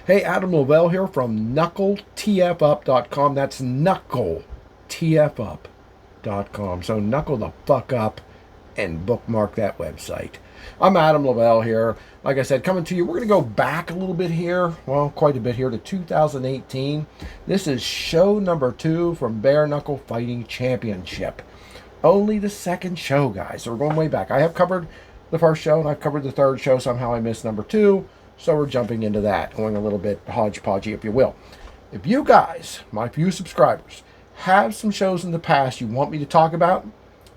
Hey, Adam Lavelle here from KnuckleTFUp.com. That's KnuckleTFUp.com. So knuckle the fuck up and bookmark that website. I'm Adam Lavelle here. Like I said, coming to you, we're going to go back a little bit here. Well, quite a bit here to 2018. This is show number 2 from Bare Knuckle Fighting Championship. Only the second show, guys. So we're going way back. I have covered the first show and I've covered the third show. Somehow I missed number 2. So we're jumping into that, going a little bit hodgepodgey, if you will. If you guys, my few subscribers, have some shows in the past you want me to talk about,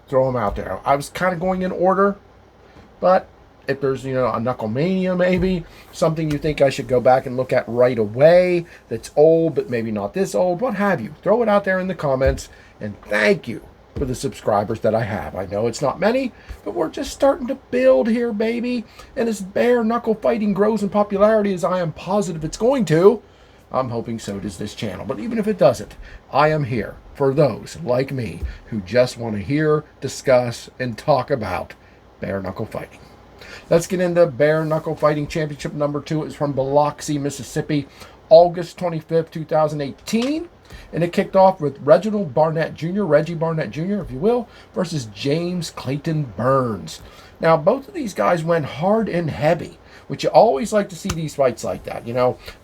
throw them out there. I was kind of going in order, but if there's, a Knucklemania maybe, something you think I should go back and look at right away that's old, but maybe not this old, what have you, throw it out there in the comments, and thank you for the subscribers that I have. I know it's not many, but we're just starting to build here, baby. And as bare knuckle fighting grows in popularity, as I am positive it's going to, I'm hoping so does this channel. But even if it doesn't, I am here for those like me who just want to hear, discuss, and talk about bare knuckle fighting. Let's get into Bare Knuckle Fighting Championship number 2. It's from Biloxi, Mississippi, August 25th, 2018. And it kicked off with Reginald Barnett Jr., Reggie Barnett Jr., if you will, versus James Clayton Burns. Now, both of these guys went hard and heavy, which you always like to see these fights like that.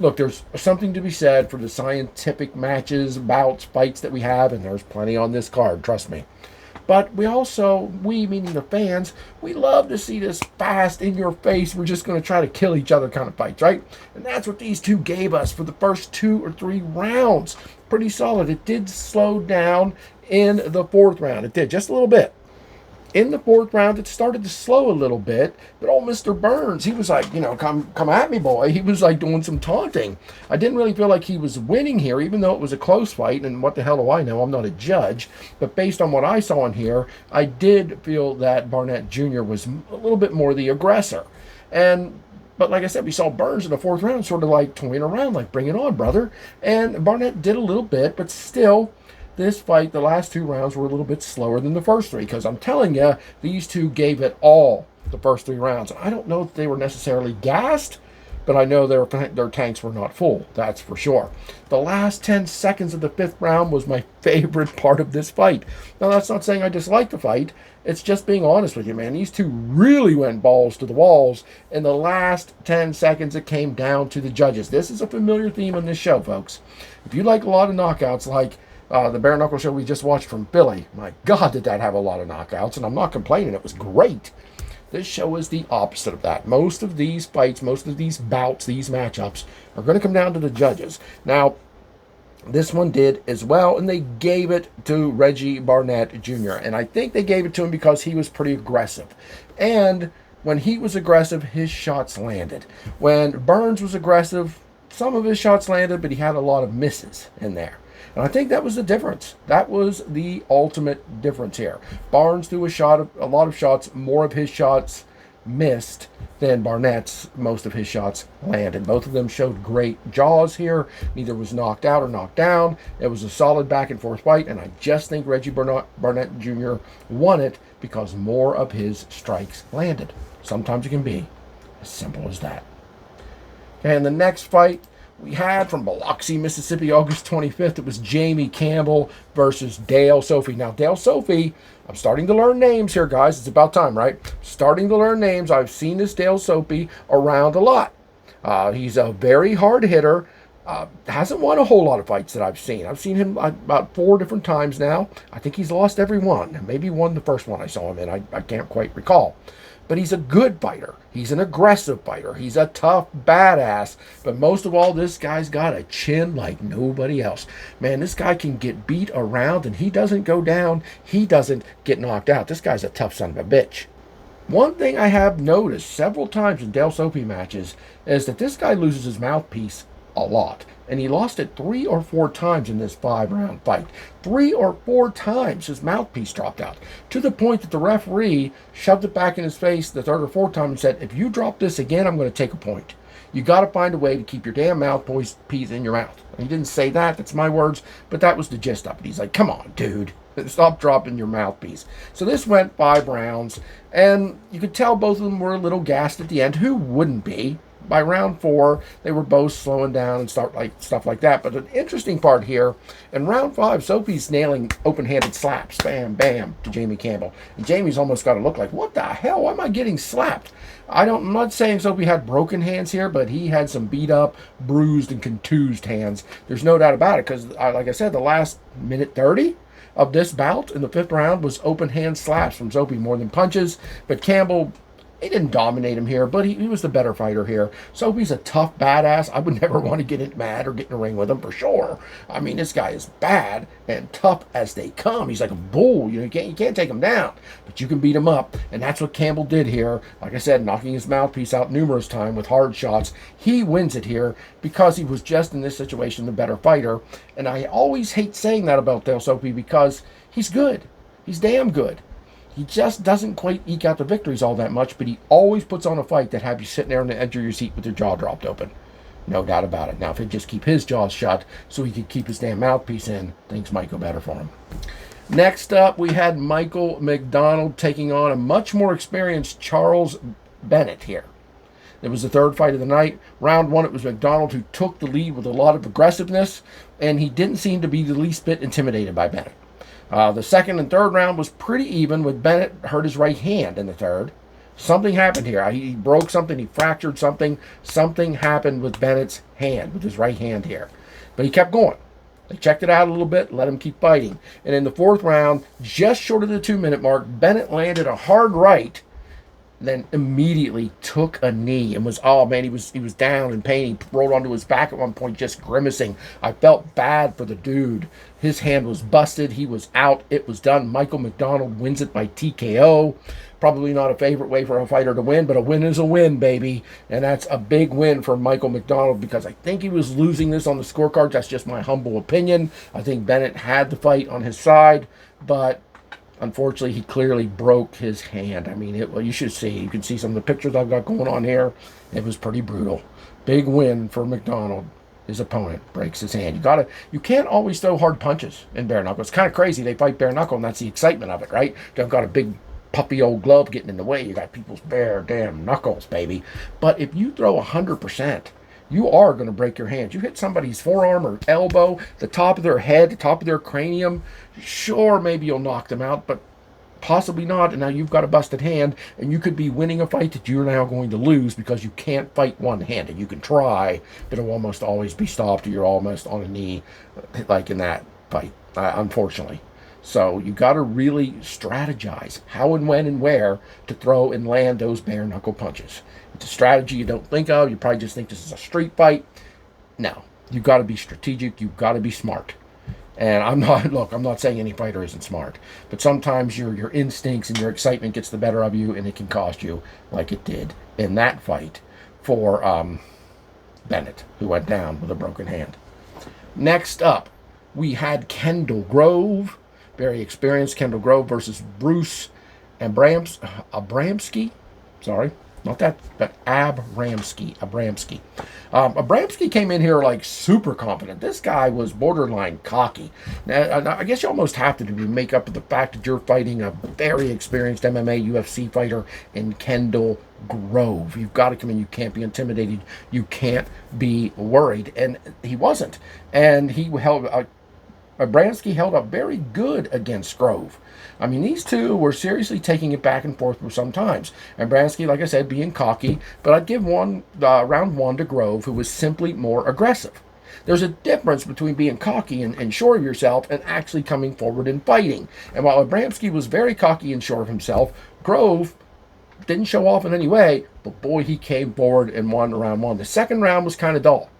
Look, there's something to be said for the scientific matches, bouts, fights that we have, and there's plenty on this card, trust me. But we meaning the fans, we love to see this fast, in your face, we're just going to try to kill each other kind of fights, right? And that's what these two gave us for the first 2 or 3 rounds. Pretty solid. It did slow down in the 4th round. It did, just a little bit. In the 4th round, it started to slow a little bit, but old Mr. Burns, he was like, come at me, boy. He was like doing some taunting. I didn't really feel like he was winning here, even though it was a close fight, and what the hell do I know? I'm not a judge. But based on what I saw in here, I did feel that Barnett Jr. was a little bit more the aggressor. But like I said, we saw Burns in the 4th round sort of like toying around, like, bring it on, brother. And Barnett did a little bit, but still, this fight, the last 2 rounds were a little bit slower than the first 3, because I'm telling you, these two gave it all the first 3 rounds. I don't know if they were necessarily gassed, but I know their tanks were not full, that's for sure. The last 10 seconds of the 5th round was my favorite part of this fight. Now, that's not saying I dislike the fight. It's just being honest with you, man. These two really went balls to the walls. In the last 10 seconds, it came down to the judges. This is a familiar theme on this show, folks. If you like a lot of knockouts, like the bare knuckle show we just watched from Philly, my God, did that have a lot of knockouts, and I'm not complaining. It was great. This show is the opposite of that. Most of these fights, most of these bouts, these matchups are going to come down to the judges. Now, this one did as well, and they gave it to Reggie Barnett Jr. And I think they gave it to him because he was pretty aggressive. And when he was aggressive, his shots landed. When Burns was aggressive, some of his shots landed, but he had a lot of misses in there. And I think that was the difference. That was the ultimate difference here. Barnes threw a lot of shots, more of his shots missed than Barnett's. Most of his shots landed. Both of them showed great jaws here. Neither was knocked out or knocked down. It was a solid back and forth fight, and I just think Reggie Barnett Jr. won it because more of his strikes landed. Sometimes it can be as simple as that. Okay, and the next fight we had from Biloxi, Mississippi, August 25th, it was Jamie Campbell versus Dale Sophie. Now, Dale Sophie, I'm starting to learn names here, guys. It's about time, right? Starting to learn names. I've seen this Dale Sophie around a lot. He's a very hard hitter. Hasn't won a whole lot of fights that I've seen. I've seen him about 4 different times now. I think he's lost every one. Maybe won the first one I saw him in. I can't quite recall. But he's a good fighter. He's an aggressive fighter. He's a tough badass. But most of all, this guy's got a chin like nobody else. Man, this guy can get beat around and he doesn't go down. He doesn't get knocked out. This guy's a tough son of a bitch. One thing I have noticed several times in Dale Sophie matches is that this guy loses his mouthpiece a lot. And he lost it 3 or 4 times in this 5-round fight. 3 or 4 times his mouthpiece dropped out, to the point that the referee shoved it back in his face the 3rd or 4th time and said, if you drop this again, I'm going to take a point. You got to find a way to keep your damn mouthpiece in your mouth. And he didn't say that. That's my words. But that was the gist of it. He's like, come on, dude. Stop dropping your mouthpiece. So this went 5 rounds. And you could tell both of them were a little gassed at the end. Who wouldn't be? by round 4, they were both slowing down and stuff like that. But the interesting part here, in round 5, Soapy's nailing open-handed slaps, bam, bam, to Jamie Campbell. And Jamie's almost got to look like, what the hell? Why am I getting slapped? I'm not saying Soapy had broken hands here, but he had some beat up, bruised, and contused hands. There's no doubt about it, because, like I said, the last minute 30 of this bout in the 5th round was open hand slaps from Soapy more than punches. But Campbell, he didn't dominate him here, but he was the better fighter here. Soapy's a tough badass. I would never want to get mad or get in a ring with him for sure. I mean, this guy is bad and tough as they come. He's like a bull. You can't take him down, but you can beat him up. And that's what Campbell did here. Like I said, knocking his mouthpiece out numerous times with hard shots. He wins it here because he was just in this situation the better fighter. And I always hate saying that about Dale Soapy because he's good. He's damn good. He just doesn't quite eke out the victories all that much, but he always puts on a fight that have you sitting there on the edge of your seat with your jaw dropped open. No doubt about it. Now, if he'd just keep his jaws shut so he could keep his damn mouthpiece in, things might go better for him. Next up, we had Michael McDonald taking on a much more experienced Charles Bennett here. It was the 3rd fight of the night. Round 1, it was McDonald who took the lead with a lot of aggressiveness, and he didn't seem to be the least bit intimidated by Bennett. The 2nd and 3rd round was pretty even, with Bennett hurt his right hand in the 3rd. Something happened here. He broke something. He fractured something. Something happened with Bennett's hand, with his right hand here. But he kept going. They checked it out a little bit, let him keep fighting. And in the 4th round, just short of the 2-minute mark, Bennett landed a hard right, then immediately took a knee and was, oh man, he was down in pain. He rolled onto his back at one point, just grimacing. I felt bad for the dude. His hand was busted. He was out. It was done. Michael McDonald wins it by TKO. Probably not a favorite way for a fighter to win, but a win is a win, baby. And that's a big win for Michael McDonald because I think he was losing this on the scorecards. That's just my humble opinion. I think Bennett had the fight on his side, but unfortunately, he clearly broke his hand. I mean, well, you should see. You can see some of the pictures I've got going on here. It was pretty brutal. Big win for McDonald. His opponent breaks his hand. You can't always throw hard punches in bare knuckle. It's kind of crazy. They fight bare knuckle, and that's the excitement of it, right? They've got a big puppy old glove getting in the way. You got people's bare damn knuckles, baby. But if you throw 100%, you are going to break your hand. You hit somebody's forearm or elbow, the top of their head, the top of their cranium, sure, maybe you'll knock them out, but possibly not. And now you've got a busted hand, and you could be winning a fight that you're now going to lose because you can't fight one-handed. You can try, but it'll almost always be stopped, or you're almost on a knee, like in that fight, unfortunately. So you got to really strategize how and when and where to throw and land those bare knuckle punches. It's a strategy you don't think of. You probably just think this is a street fight. No, you've got to be strategic. You've got to be smart. And I'm not saying any fighter isn't smart, but sometimes your instincts and your excitement gets the better of you, and it can cost you, like it did in that fight for Bennett, who went down with a broken hand. Next up, we had Kendall Grove, very experienced Kendall Grove versus Bruce Abramski. Sorry, not that, but Abramski. Abramski came in here like super confident. This guy was borderline cocky. Now, I guess you almost have to make up for the fact that you're fighting a very experienced MMA, UFC fighter in Kendall Grove. You've got to come in. You can't be intimidated. You can't be worried. And he wasn't. And Abramski held up very good against Grove. I mean, these two were seriously taking it back and forth for some times. And Abramski, like I said, being cocky, but I'd give round 1 to Grove, who was simply more aggressive. There's a difference between being cocky and sure of yourself and actually coming forward and fighting. And while Abramski was very cocky and sure of himself, Grove didn't show off in any way, but boy, he came forward and won round 1. The 2nd round was kind of dull.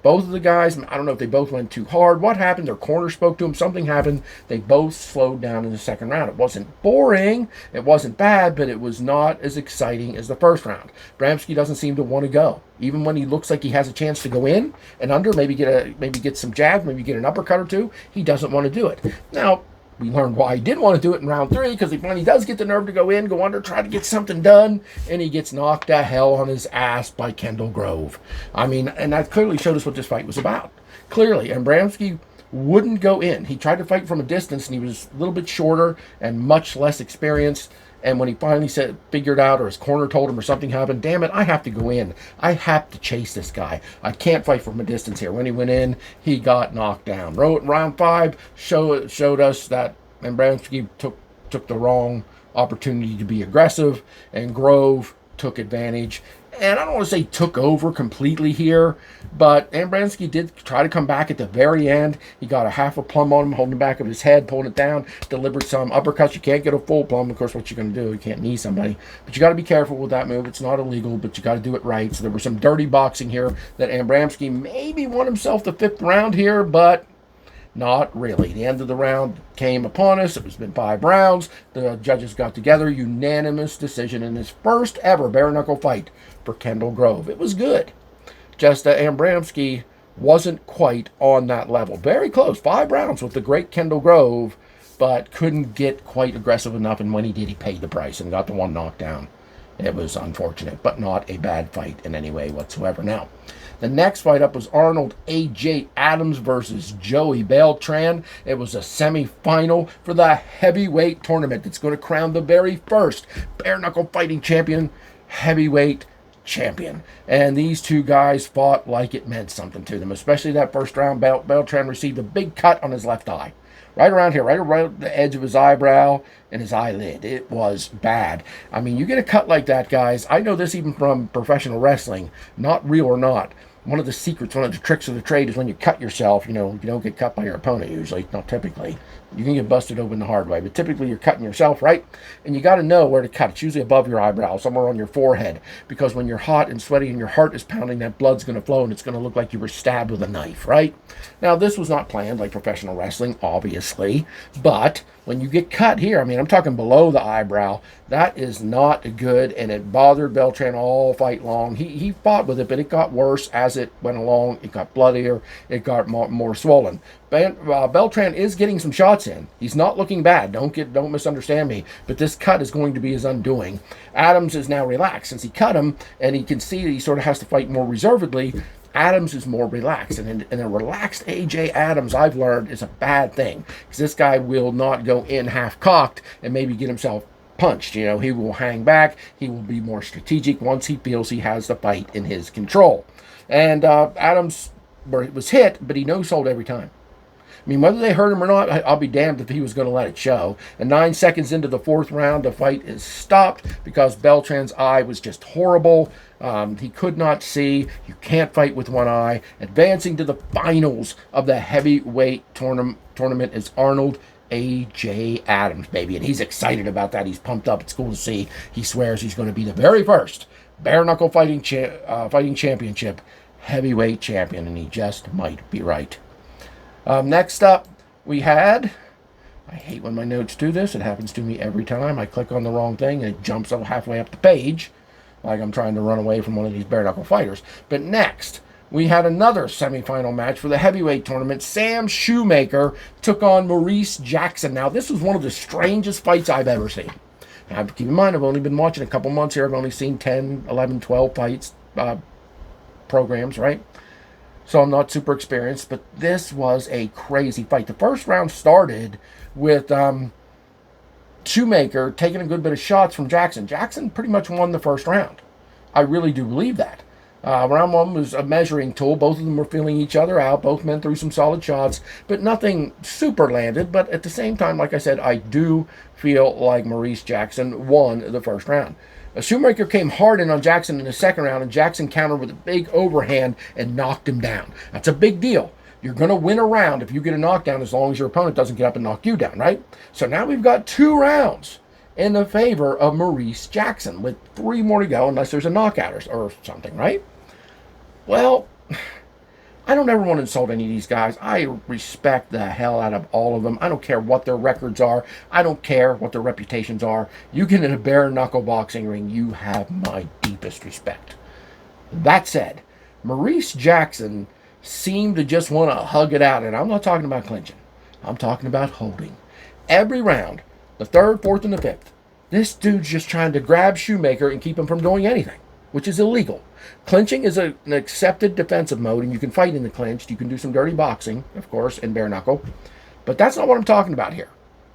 Both of the guys, I don't know if they both went too hard. What happened? Their corner spoke to them. Something happened. They both slowed down in the 2nd round. It wasn't boring. It wasn't bad, but it was not as exciting as the 1st round. Abramski doesn't seem to want to go. Even when he looks like he has a chance to go in and under, maybe get some jabs, maybe get an uppercut or two, he doesn't want to do it. Now, we learned why he didn't want to do it in round 3, because when he does get the nerve to go in, go under, try to get something done, and he gets knocked to hell on his ass by Kendall Grove. I mean, and that clearly showed us what this fight was about. Clearly, and Abramski wouldn't go in. He tried to fight from a distance, and he was a little bit shorter and much less experienced, And when he finally figured out, or his corner told him, or something happened, damn it, I have to go in. I have to chase this guy. I can't fight from a distance here. When he went in, he got knocked down. Round 5 showed us that Abramski took the wrong opportunity to be aggressive, and Grove took advantage. And I don't want to say took over completely here, but Abramski did try to come back at the very end. He got a half a plum on him, holding the back of his head, pulling it down, delivered some uppercuts. You can't get a full plum. Of course, what you're going to do, you can't knee somebody. But you got to be careful with that move. It's not illegal, but you got to do it right. So there was some dirty boxing here that Abramski maybe won himself the 5th round here, but not really. The end of the round came upon us. It was been 5 rounds. The judges got together. Unanimous decision in his first ever bare knuckle fight for Kendall Grove. It was good. Just that Abramski wasn't quite on that level. Very close. 5 rounds with the great Kendall Grove, but couldn't get quite aggressive enough. And when he did, he paid the price and got the one knockdown. It was unfortunate, but not a bad fight in any way whatsoever. Now, the next fight up was Arnold A.J. Adams versus Joey Beltran. It was a semifinal for the heavyweight tournament that's going to crown the very first bare knuckle fighting champion, heavyweight champion. And these two guys fought like it meant something to them, especially that first round. Beltran received a big cut on his left eye. Right around here, right around the edge of his eyebrow and his eyelid. It was bad. I mean, you get a cut like that, guys. I know this even from professional wrestling, not real or not. One of the secrets, one of the tricks of the trade is when you cut yourself, you don't get cut by your opponent usually, not typically. You can get busted open the hard way, but typically you're cutting yourself, right? And you got to know where to cut. It's usually above your eyebrow, somewhere on your forehead, because when you're hot and sweaty and your heart is pounding, that blood's going to flow and it's going to look like you were stabbed with a knife, right? Now, this was not planned like professional wrestling, obviously, but when you get cut here, I mean, I'm talking below the eyebrow, that is not good, and it bothered Beltran all fight long. He fought with it, but it got worse as it went along. It got bloodier. It got more swollen. Beltran is getting some shots in. He's not looking bad. Don't misunderstand me. But this cut is going to be his undoing. Adams is now relaxed since he cut him, and he can see that he sort of has to fight more reservedly. Adams is more relaxed, and a relaxed A.J. Adams, I've learned, is a bad thing, because this guy will not go in half-cocked and maybe get himself punched. He will hang back. He will be more strategic once he feels he has the fight in his control. And Adams was hit, but he no-sold every time. I mean, whether they hurt him or not, I'll be damned if he was going to let it show. And 9 seconds into the 4th round, the fight is stopped because Beltran's eye was just horrible. He could not see. You can't fight with one eye. Advancing to the finals of the heavyweight tournament is Arnold A.J. Adams, baby. And he's excited about that. He's pumped up. It's cool to see. He swears he's going to be the very first bare knuckle fighting championship heavyweight champion, and he just might be right. Next up, we had, I hate when my notes do this. It happens to me every time. I click on the wrong thing and it jumps up halfway up the page, like I'm trying to run away from one of these bare knuckle fighters. But next, we had another semifinal match for the heavyweight tournament. Sam Shoemaker took on Maurice Jackson. Now, this was one of the strangest fights I've ever seen. Now, keep in mind, I've only been watching a couple months here. I've only seen 10, 11, 12 fights, programs, right? So I'm not super experienced, but this was a crazy fight. The first round started with Shoemaker taking a good bit of shots from Jackson. Jackson pretty much won the first round. I really do believe that. Round 1 was a measuring tool. Both of them were feeling each other out. Both men threw some solid shots, but nothing super landed. But at the same time, like I said, I do feel like Maurice Jackson won the first round. Shoemaker came hard in on Jackson in the second round, and Jackson countered with a big overhand and knocked him down. That's a big deal. You're going to win a round if you get a knockdown, as long as your opponent doesn't get up and knock you down, right? So now we've got 2 rounds in the favor of Maurice Jackson, with 3 more to go, unless there's a knockout or something, right? Well, I don't ever want to insult any of these guys. I respect the hell out of all of them. I don't care what their records are. I don't care what their reputations are. You get in a bare knuckle boxing ring, you have my deepest respect. That said, Maurice Jackson seemed to just want to hug it out, and I'm not talking about clinching. I'm talking about holding. Every round, the 3rd, 4th, and the 5th, this dude's just trying to grab Shoemaker and keep him from doing anything, which is illegal. Clinching is an accepted defensive mode, and you can fight in the clinch. You can do some dirty boxing, of course, in bare knuckle. But that's not what I'm talking about here.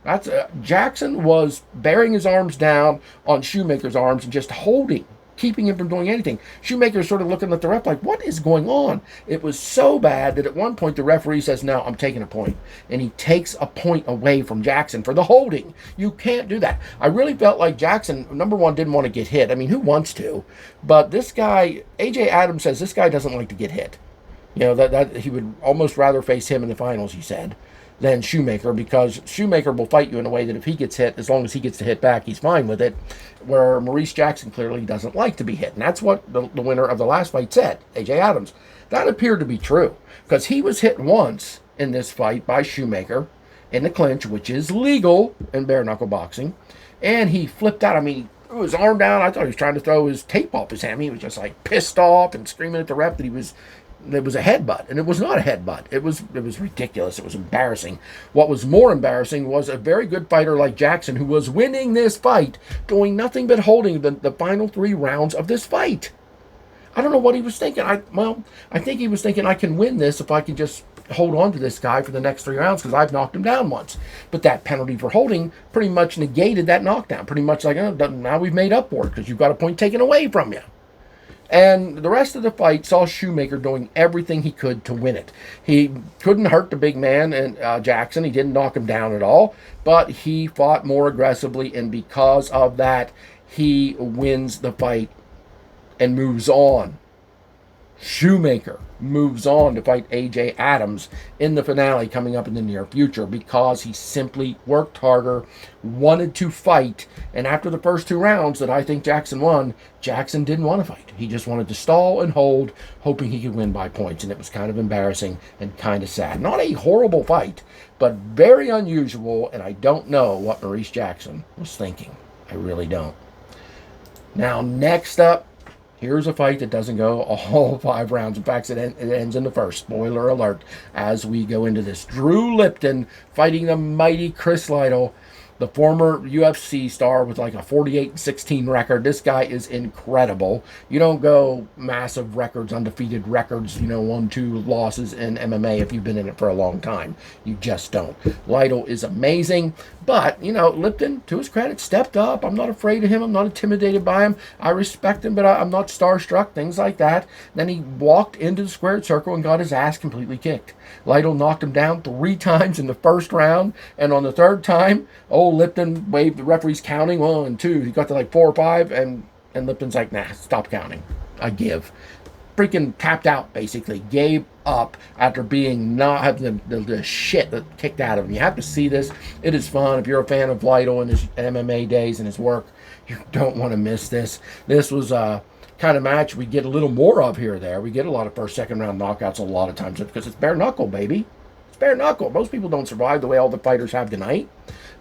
That's Jackson was bearing his arms down on Shoemaker's arms and just holding, keeping him from doing anything. Shoemaker sort of looking at the ref like, what is going on? It was so bad that at one point the referee says, no, I'm taking a point. And he takes a point away from Jackson for the holding. You can't do that. I really felt like Jackson, number one, didn't want to get hit. I mean, who wants to? But this guy, A.J. Adams says this guy doesn't like to get hit. You know, that he would almost rather face him in the finals, he said, than Shoemaker, because Shoemaker will fight you in a way that if he gets hit, as long as he gets to hit back, he's fine with it, where Maurice Jackson clearly doesn't like to be hit. And that's what the winner of the last fight said, A.J. Adams. That appeared to be true, because he was hit once in this fight by Shoemaker in the clinch, which is legal in bare knuckle boxing, and he flipped out. I mean, he threw his arm down. I thought he was trying to throw his tape off his hand. He was just like pissed off and screaming at the ref that it was a headbutt, and it was not a headbutt. It was ridiculous. It was embarrassing. What was more embarrassing was a very good fighter like Jackson, who was winning this fight, doing nothing but holding the final 3 rounds of this fight. I don't know what he was thinking. I think he was thinking, I can win this if I can just hold on to this guy for the next 3 rounds, because I've knocked him down once. But that penalty for holding pretty much negated that knockdown. Pretty much like, oh, now we've made up for it because you've got a point taken away from you. And the rest of the fight saw Shoemaker doing everything he could to win it. He couldn't hurt the big man and Jackson. He didn't knock him down at all, but he fought more aggressively, and because of that, he wins the fight and moves on. Shoemaker moves on to fight A.J. Adams in the finale coming up in the near future, because he simply worked harder, wanted to fight, and after the first 2 rounds that I think Jackson won, Jackson didn't want to fight. He just wanted to stall and hold, hoping he could win by points, and it was kind of embarrassing and kind of sad. Not a horrible fight, but very unusual, and I don't know what Maurice Jackson was thinking. I really don't. Now, next up, here's a fight that doesn't go all 5 rounds. In fact, it ends in the first. Spoiler alert as we go into this. Drew Lipton fighting the mighty Chris Lytle, the former UFC star with like a 48-16 record. This guy is incredible. You don't go massive records, undefeated records, 1-2 losses in MMA if you've been in it for a long time. You just don't. Lytle is amazing. But, Lipton, to his credit, stepped up. I'm not afraid of him. I'm not intimidated by him. I respect him, but I'm not starstruck, things like that. Then he walked into the squared circle and got his ass completely kicked. Lytle knocked him down 3 times in the first round, and on the 3rd time, Lipton waved the referee's counting 1 and 2. He got to like 4 or 5, and Lipton's like, nah, stop counting. I give. Freaking tapped out, basically. Gave up after being not having the shit that kicked out of him. You have to see this. It is fun. If you're a fan of Lytle and his MMA days and his work, you don't want to miss this. This was a kind of match we get a little more of here or there. We get a lot of first, second round knockouts a lot of times because it's bare knuckle, baby. It's bare knuckle. Most people don't survive the way all the fighters have tonight.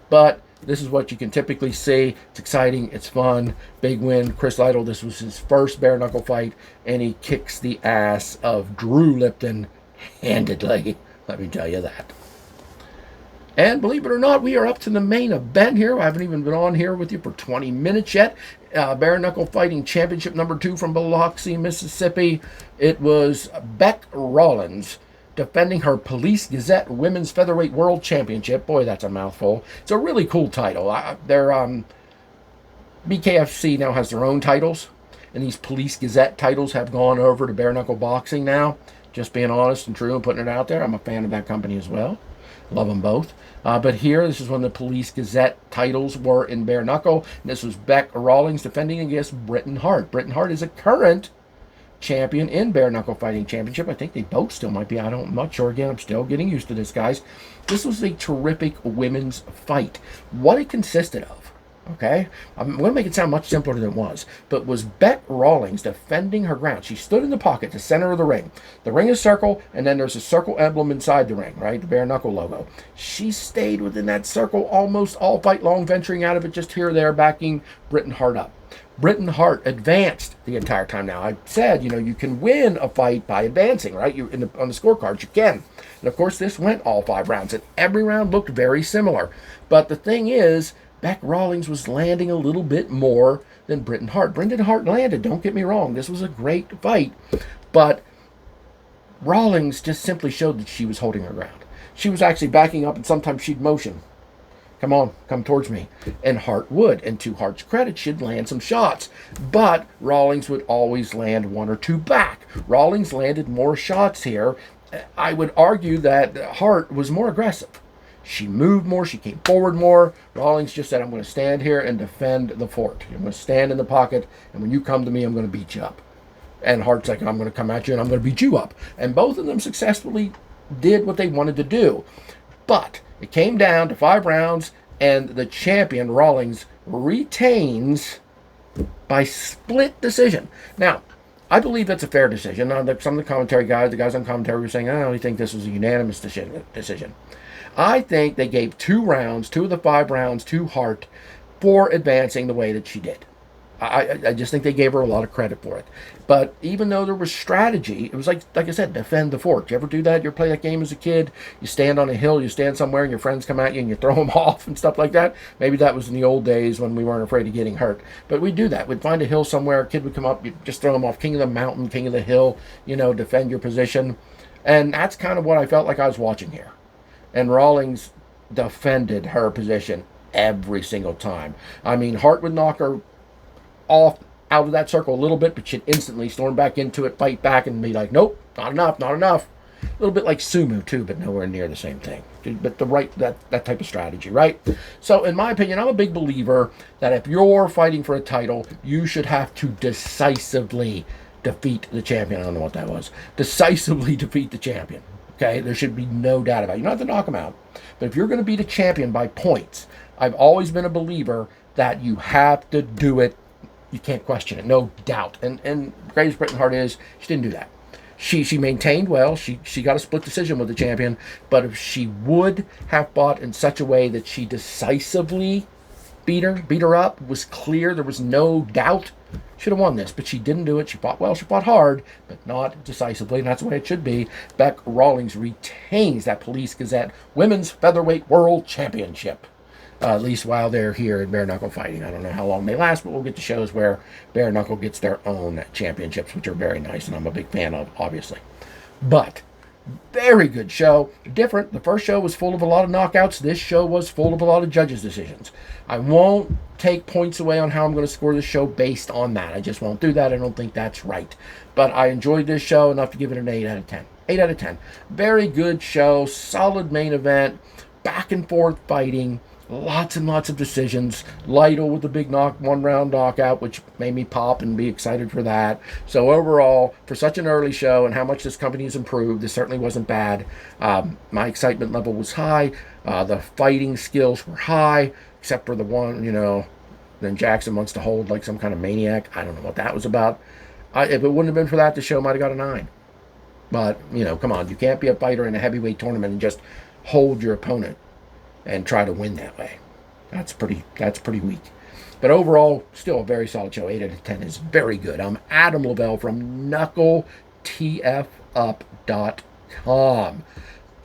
But this is what you can typically see. It's exciting. It's fun. Big win. Chris Lytle, this was his first bare knuckle fight, and he kicks the ass of Drew Lipton handedly. Let me tell you that. And believe it or not, we are up to the main event here. I haven't even been on here with you for 20 minutes yet. Bare Knuckle Fighting Championship number 2 from Biloxi, Mississippi. It was Bec Rawlings defending her Police Gazette Women's Featherweight World Championship. Boy, that's a mouthful. It's a really cool title. Bkfc now has their own titles, and these Police Gazette titles have gone over to bare knuckle boxing now. Just being honest and true and putting it out there. I'm a fan of that company as well. Love them both. But here, this is when the Police Gazette titles were in bare knuckle. And this was Bec Rawlings defending against Britton Hart. Britton Hart is a current champion in bare knuckle fighting championship. I think they both still might be. I'm not sure. Again, I'm still getting used to this, guys. This was a terrific women's fight. What it consisted of, okay? I'm going to make it sound much simpler than it was. But was Bec Rawlings defending her ground. She stood in the pocket, the center of the ring. The ring is circle, and then there's a circle emblem inside the ring, right? The bare knuckle logo. She stayed within that circle almost all fight long, venturing out of it just here or there, backing Britton Hart up. Britton Hart advanced the entire time. Now, I said, you can win a fight by advancing, right? On the scorecards, you can. And, of course, this went all 5 rounds, and every round looked very similar. But the thing is, Bec Rawlings was landing a little bit more than Britton Hart. Britton Hart landed, don't get me wrong. This was a great fight. But Rawlings just simply showed that she was holding her ground. She was actually backing up, and sometimes she'd motion. Come on, come towards me. And Hart would. And to Hart's credit, she'd land some shots. But Rawlings would always land one or two back. Rawlings landed more shots here. I would argue that Hart was more aggressive. She moved more. She came forward more. Rawlings just said, I'm going to stand here and defend the fort. I'm going to stand in the pocket. And when you come to me, I'm going to beat you up. And Hart's like, I'm going to come at you and I'm going to beat you up. And both of them successfully did what they wanted to do. But it came down to 5 rounds, and the champion, Rawlings, retains by split decision. Now, I believe that's a fair decision. Some of the commentary guys, the guys on commentary were saying, I only think this was a unanimous decision. I think they gave 2 rounds, 2 of the 5 rounds to Hart for advancing the way that she did. I just think they gave her a lot of credit for it. But even though there was strategy, it was like I said, defend the fort. You ever do that? You ever play that game as a kid? You stand on a hill, you stand somewhere, and your friends come at you, and you throw them off and stuff like that. Maybe that was in the old days when we weren't afraid of getting hurt. But we'd do that. We'd find a hill somewhere, a kid would come up, you'd just throw them off. King of the mountain, king of the hill, defend your position. And that's kind of what I felt like I was watching here. And Rawlings defended her position every single time. I mean, Hart would knock her off out of that circle a little bit, but she'd instantly storm back into it, fight back, and be like, nope, not enough, not enough. A little bit like sumo too, but nowhere near the same thing. But that type of strategy, right? So in my opinion, I'm a big believer that if you're fighting for a title, you should have to decisively defeat the champion. I don't know what that was. Decisively defeat the champion. Okay, there should be no doubt about it. You don't have to knock them out. But if you're going to beat a champion by points, I've always been a believer that you have to do it. You can't question it, no doubt. And greatest Britain Hart is, she didn't do that. She maintained well. She got a split decision with the champion. But if she would have fought in such a way that she decisively beat her up, was clear, there was no doubt, should have won this. But she didn't do it. She fought well, she fought hard, but not decisively. And that's the way it should be. Bec Rawlings retains that Police Gazette Women's Featherweight World Championship. At least while they're here in bare knuckle fighting. I don't know how long they last, but we'll get to shows where bare knuckle gets their own championships, which are very nice, and I'm a big fan of, obviously. But very good show. Different. The first show was full of a lot of knockouts. This show was full of a lot of judges' decisions. I won't take points away on how I'm going to score the show based on that. I just won't do that. I don't think that's right. But I enjoyed this show enough to give it an 8 out of 10. 8 out of 10. Very good show. Solid main event. Back and forth fighting. Lots and lots of decisions. Lytle with the big 1-round knockout, which made me pop and be excited for that. So overall, for such an early show and how much this company has improved, this certainly wasn't bad. My excitement level was high. The fighting skills were high, except for the one, then Jackson wants to hold like some kind of maniac. I don't know what that was about. If it wouldn't have been for that, the show might have got a 9. But, come on. You can't be a fighter in a heavyweight tournament and just hold your opponent and try to win that way. That's pretty weak. But overall, still a very solid show. 8 out of 10 is very good. I'm Adam Lavelle from KnuckleTFUp.com.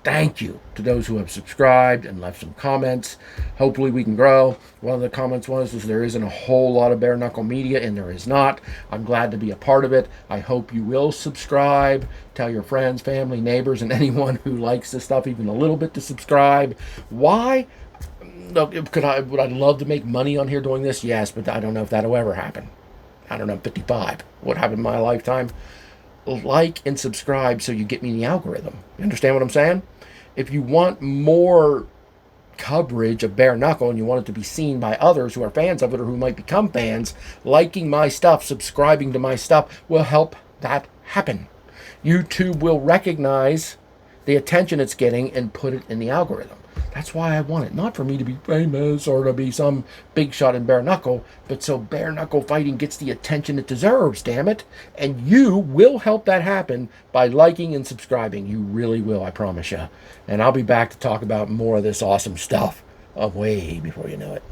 Thank you to those who have subscribed and left some comments. Hopefully we can grow. One of the comments was there isn't a whole lot of bare knuckle media, and there is not. I'm glad to be a part of it. I hope you will subscribe. Tell your friends, family, neighbors, and anyone who likes this stuff even a little bit to subscribe. Why? Look, would I love to make money on here doing this? Yes, but I don't know if that'll ever happen. I don't know, 55. What happened in my lifetime? Like and subscribe so you get me in the algorithm. You understand what I'm saying? If you want more coverage of bare knuckle and you want it to be seen by others who are fans of it or who might become fans, liking my stuff, subscribing to my stuff will help that happen. YouTube will recognize the attention it's getting and put it in the algorithm. That's why I want it. Not for me to be famous or to be some big shot in bare knuckle, but so bare knuckle fighting gets the attention it deserves, damn it. And you will help that happen by liking and subscribing. You really will, I promise you. And I'll be back to talk about more of this awesome stuff way before you know it.